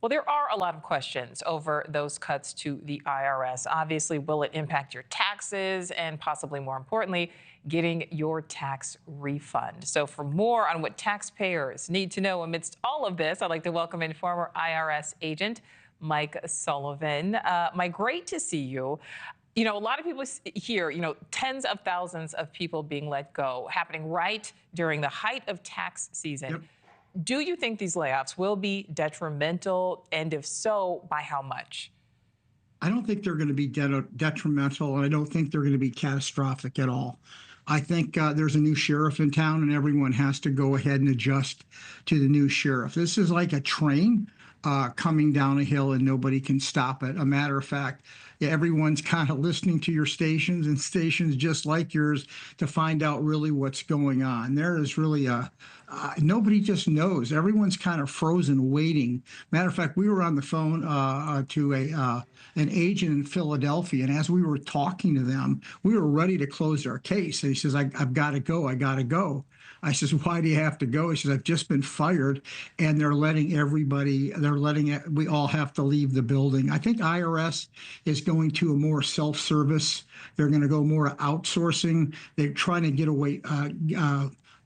Well, there are a lot of questions over those cuts to the IRS. Obviously, will it impact your taxes and possibly more importantly, getting your tax refund? So for more on what taxpayers need to know amidst all of this, I'd like to welcome in former IRS agent Mike Sullivan. Mike, great to see you. You know, a lot of people hear, tens of thousands of people being let go happening right during the height of tax season. Yep. Do you think these layoffs will be detrimental? And if so, by how much? I don't think they're going to be detrimental, and I don't think they're going to be catastrophic at all. I think there's a new sheriff in town, and everyone has to go ahead and adjust to the new sheriff. This is like a train coming down a hill, and nobody can stop it. A matter of fact, everyone's kind of listening to your stations and stations just like yours to find out really what's going on. There is really nobody just knows. Everyone's kind of frozen, waiting. Matter of fact, we were on the phone to an agent in Philadelphia, and as we were talking to them, we were ready to close our case. And he says, I've got to go. I got to go. I says, why do you have to go? He says, I've just been fired, and they're letting everybody, we all have to leave the building. I think IRS is going to a more self-service. They're going to go more outsourcing. They're trying to get away,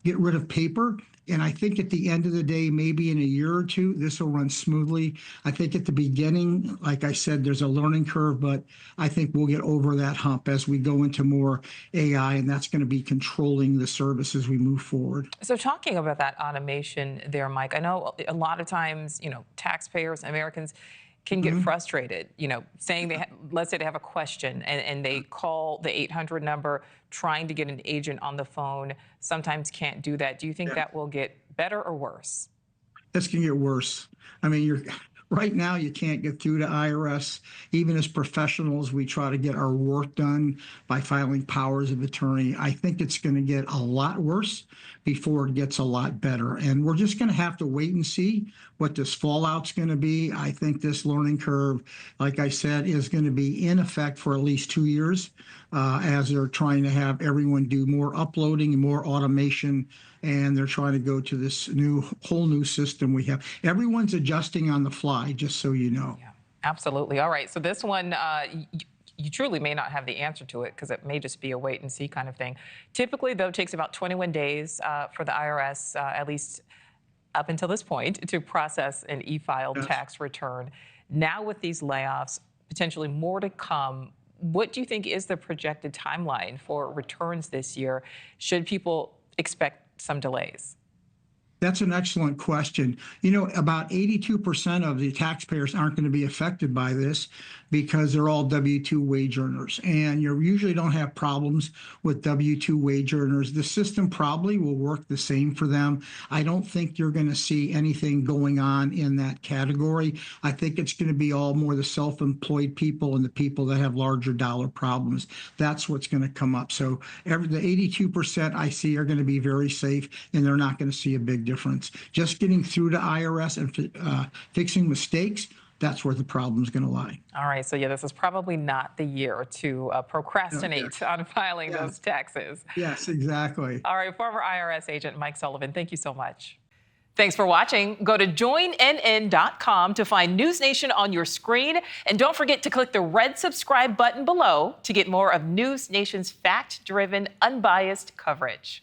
get rid of paper. And I think at the end of the day, maybe in a year or two, this will run smoothly. I think at the beginning, like I said, there's a learning curve, but I think we'll get over that hump as we go into more AI, and that's going to be controlling the service as we move forward. So talking about that automation there, Mike, I know a lot of times, taxpayers, Americans can get frustrated, saying let's say they have a question and they call the 800 number trying to get an agent on the phone, sometimes can't do that. Do you think that will get better or worse? That's going to get worse. I mean, right now, you can't get through to IRS. Even as professionals, we try to get our work done by filing powers of attorney. I think it's going to get a lot worse before it gets a lot better. And we're just going to have to wait and see what this fallout's going to be. I think this learning curve, like I said, is going to be in effect for at least 2 years as they're trying to have everyone do more uploading and more automation. And they're trying to go to this whole new system we have. Everyone's adjusting on the fly, just so you know. Yeah, absolutely. All right. So this one, you truly may not have the answer to it because it may just be a wait and see kind of thing. Typically, though, it takes about 21 days for the IRS, at least up until this point, to process an e-filed tax return. Now with these layoffs, potentially more to come, what do you think is the projected timeline for returns this year? Should people expect some delays? That's an excellent question. About 82% of the taxpayers aren't going to be affected by this because they're all W-2 wage earners. And you usually don't have problems with W-2 wage earners. The system probably will work the same for them. I don't think you're going to see anything going on in that category. I think it's going to be all more the self-employed people and the people that have larger dollar problems. That's what's going to come up. So the 82% I see are going to be very safe, and they're not going to see a big difference. Just getting through to IRS and fixing mistakes, that's where the problem's going to lie. All right. So, this is probably not the year to procrastinate on filing those taxes. Yes, exactly. All right. Former IRS agent Mike Sullivan, thank you so much. Thanks for watching. Go to joinnn.com to find NewsNation on your screen. And don't forget to click the red subscribe button below to get more of NewsNation's fact-driven, unbiased coverage.